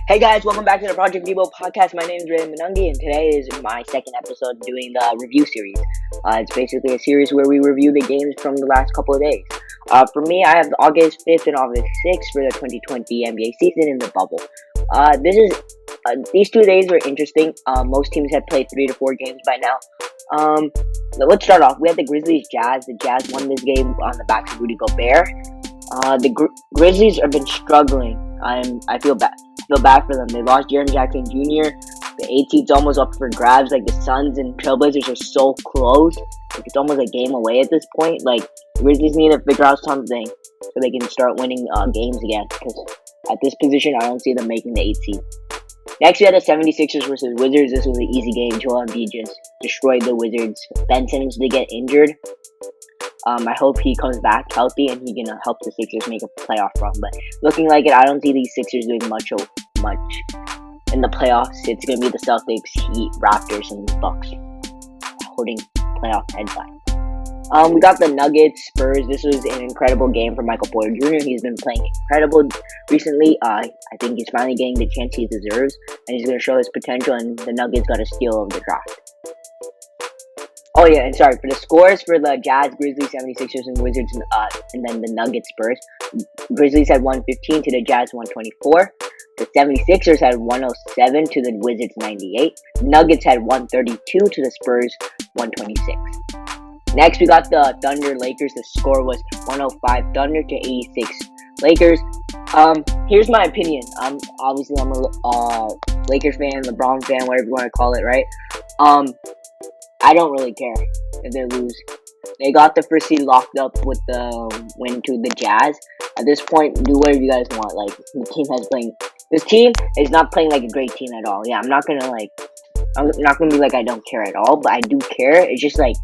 Hey guys, welcome back to the Project Debo podcast. My name is Ray Manungi, and today is my second episode doing the review series. It's basically a series where we review the games from the last couple of days. For me, I have August 5th and August 6th for the 2020 NBA season in the bubble. These 2 days were interesting. Most teams had played 3 to 4 games by now. Let's start off. We had the Grizzlies Jazz. The Jazz won this game on the backs of Rudy Gobert. The Grizzlies have been struggling. I feel bad for them. They lost Jaren Jackson Jr. The 8 seed's almost up for grabs. Like, the Suns and Trailblazers are so close. Like, it's almost a game away at this point. Like, the Grizzlies need to figure out something so they can start winning games again. Because at this position, I don't see them making the 8 seed. Next, we had the 76ers versus Wizards. This was an easy game. Joel Embiid just destroyed the Wizards. Ben Simmons did get injured. I hope he comes back healthy and he can help the Sixers make a playoff run. But looking like it, I don't see these Sixers doing much in the playoffs. It's going to be the Celtics, Heat, Raptors, and Bucks holding playoff headline. We got the Nuggets, Spurs. This was an incredible game for Michael Porter Jr. He's been playing incredible recently. I think he's finally getting the chance he deserves, and he's going to show his potential, and the Nuggets got a steal of the draft. Oh yeah, and sorry, for the scores for the Jazz, Grizzlies, 76ers, and Wizards, and then the Nuggets, Spurs. Grizzlies had 115 to the Jazz 124. The 76ers had 107 to the Wizards 98. Nuggets had 132 to the Spurs 126. Next, we got the Thunder Lakers. The score was 105 Thunder to 86 Lakers. Here's my opinion. I'm a Lakers fan, LeBron fan, whatever you want to call it, right? I don't really care if they lose. They got the first seed locked up with the win to the Jazz. At this point, do whatever you guys want. Like, this team is not playing like a great team at all. Yeah, I'm not gonna be like I don't care at all, but I do care. It's just like,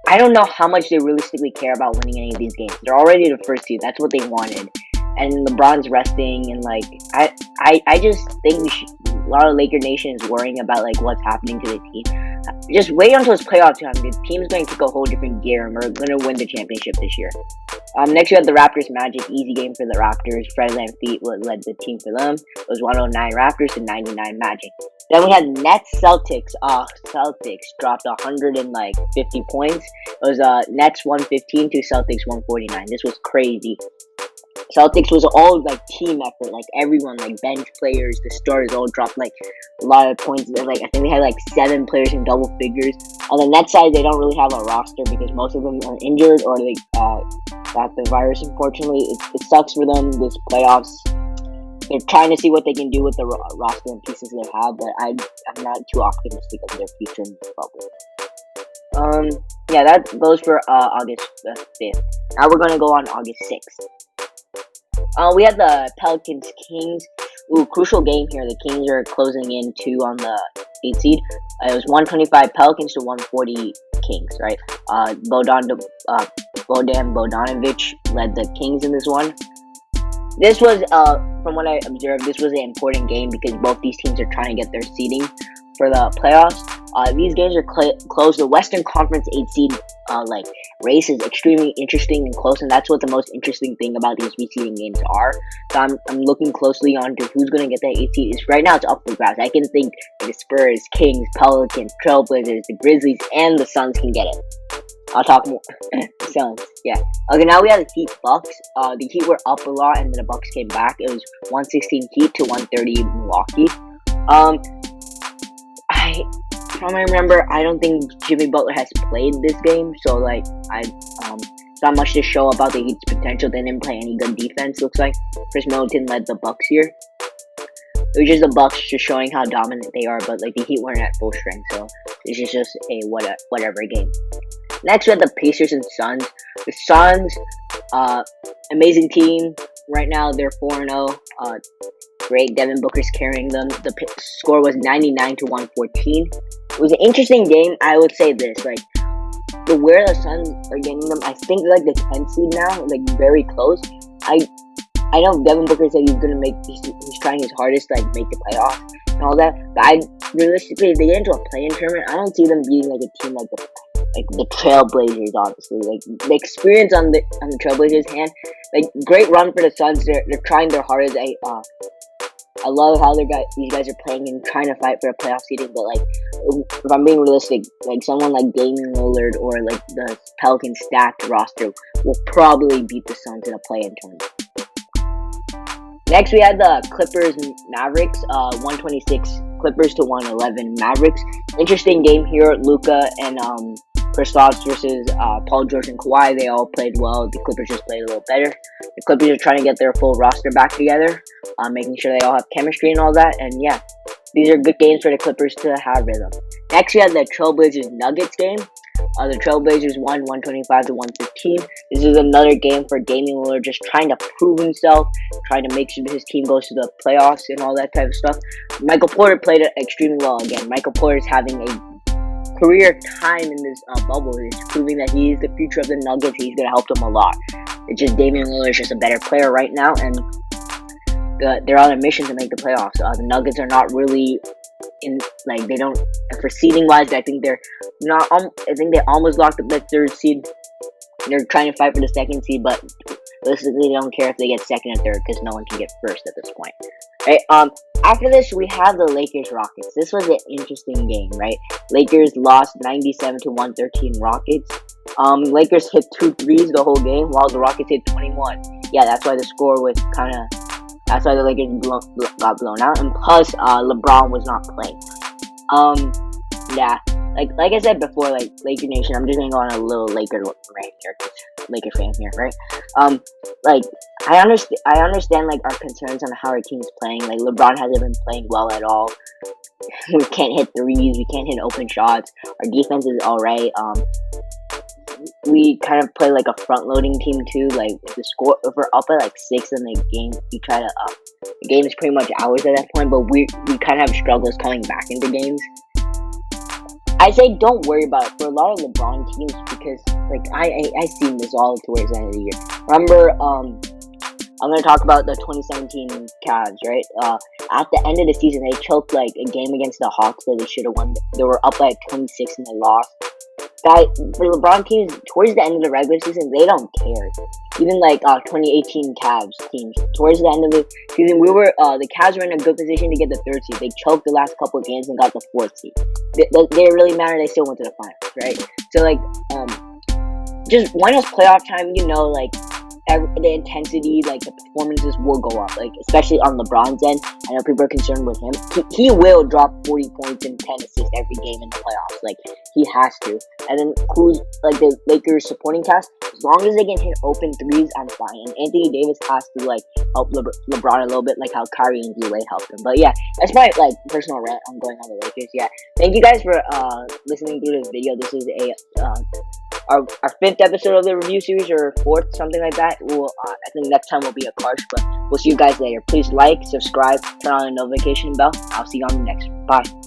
I don't know how much they realistically care about winning any of these games. They're already the first seed. That's what they wanted. And LeBron's resting, and like, I just think a lot of Laker Nation is worrying about like what's happening to the team. Just wait until it's playoff time. The team's going to kick a whole different gear, and we're going to win the championship this year. Next, we had the Raptors Magic. Easy game for the Raptors. Fred VanVleet led the team for them. It was 109 Raptors to 99 Magic. Then we had Nets Celtics. Celtics dropped 150 points. It was Nets 115 to Celtics 149. This was crazy. Celtics was all like team effort, like everyone, like bench players, the starters all dropped like a lot of points. Like, I think they had like 7 players in double figures. On the Nets side, they don't really have a roster because most of them are injured or they got the virus. Unfortunately, it sucks for them this playoffs. They're trying to see what they can do with the roster and pieces they have, but I'm not too optimistic of their future in the bubble. Yeah, that goes for August 5th. Now we're gonna go on August 6th. We had the Pelicans Kings. Crucial game here. The Kings are closing in 2 on the 8 seed. It was 125 Pelicans to 140 Kings, right? Bojan Bogdanovic led the Kings in this one. This was, from what I observed, this was an important game because both these teams are trying to get their seeding for the playoffs. These games are close. The Western Conference 8 seed race is extremely interesting and close, and that's what the most interesting thing about these reseeding games are. So I'm looking closely onto who's going to get that 8 seed. Right now, it's up for grabs. I can think the Spurs, Kings, Pelicans, Trailblazers, the Grizzlies, and the Suns can get it. I'll talk more. Suns, yeah. Okay, now we have the Heat Bucks. The Heat were up a lot, and then the Bucks came back. It was 116 Heat to 130 Milwaukee. From I remember, I don't think Jimmy Butler has played this game, so like not much to show about the Heat's potential. They didn't play any good defense. Looks like Chris Middleton led the Bucks here. It was just the Bucks just showing how dominant they are, but like the Heat weren't at full strength, so this is just a whatever game. Next, we have the Pacers and Suns. The Suns, amazing team. Right now, they're 4-0. Great. Devin Booker's carrying them. The score was 99 to 114. It was an interesting game. I would say this, like, where the Suns are getting them, I think they're like the 10th seed now, like very close. I know Devin Booker said he's trying his hardest to like make the playoffs and all that, but realistically, if they get into a play-in tournament, I don't see them beating like a team like the Trailblazers, obviously. Like, the experience on the Trailblazers' hand, like, great run for the Suns. They're trying their hardest. I love how these guys are playing and trying to fight for a playoff seeding. But like, if I'm being realistic, like someone like Damian Lillard or like the Pelicans stacked roster will probably beat the Suns in a play-in tournament. Next, we had the Clippers Mavericks, 126 Clippers to 111 Mavericks. Interesting game here. Luka and Kristaps versus Paul George and Kawhi. They all played well. The Clippers just played a little better. The Clippers are trying to get their full roster back together, making sure they all have chemistry and all that. And yeah, these are good games for the Clippers to have rhythm. Next, we had the Trailblazers Nuggets game. The Trailblazers won 125 to 115. This is another game for Damian Lillard just trying to prove himself, trying to make sure his team goes to the playoffs and all that type of stuff. Michael Porter played it extremely well again. Michael Porter is having a career time in this bubble. He's proving that he is the future of the Nuggets. He's going to help them a lot. It's just Damian Lillard is just a better player right now, and they're on a mission to make the playoffs. The Nuggets are not really they don't, for seeding wise, I think they're not, I think they almost locked the third seed. They're trying to fight for the second seed, but realistically, they don't care if they get second or third because no one can get first at this point. Right? After this, we have the Lakers Rockets. This was an interesting game, right? Lakers lost 97 to 113 Rockets. Lakers hit 2 threes the whole game, while the Rockets hit 21. Yeah, that's why the score was that's why the Lakers got blown out. And plus, LeBron was not playing. Yeah, like I said before, like Laker Nation, I'm just gonna go on a little Laker rant here, cause Laker fan here, right? Like I understand like our concerns on how our team's playing. Like LeBron hasn't been playing well at all. We can't hit threes. We can't hit open shots. Our defense is alright. We kind of play like a front-loading team too. Like if we're up at like 6 in the game, we try to the game is pretty much ours at that point. But we kind of have struggles coming back into games. I say don't worry about it for a lot of LeBron teams because like I seen this all towards the end of the year. Remember, I'm gonna talk about the 2017 Cavs, right? At the end of the season, they choked like a game against the Hawks that they should have won. They were up by 26 and they lost. For LeBron teams, towards the end of the regular season, they don't care. Even like 2018 Cavs teams, towards the end of the season, the Cavs were in a good position to get the 3rd seed. They choked the last couple of games and got the 4th seed. They really matter. They still went to the finals, right? So like, just when it's playoff time, like the intensity, like the performances will go up, like especially on LeBron's end. I know people are concerned with him. He will drop 40 points and 10 assists every game in the playoffs. Like he has to. And then like the Lakers supporting cast, as long as they can hit open threes, I'm fine. And Anthony Davis has to like help LeBron a little bit, like how Kyrie and D-Wade helped him. But yeah, that's my like personal rant on going on the Lakers. Yeah, thank you guys for listening through this video. This is our 5th episode of the review series, or 4th, something like that. I think next time will be a Karsh, but we'll see you guys later. Please like, subscribe, turn on the notification bell. I'll see you on the next one. Bye.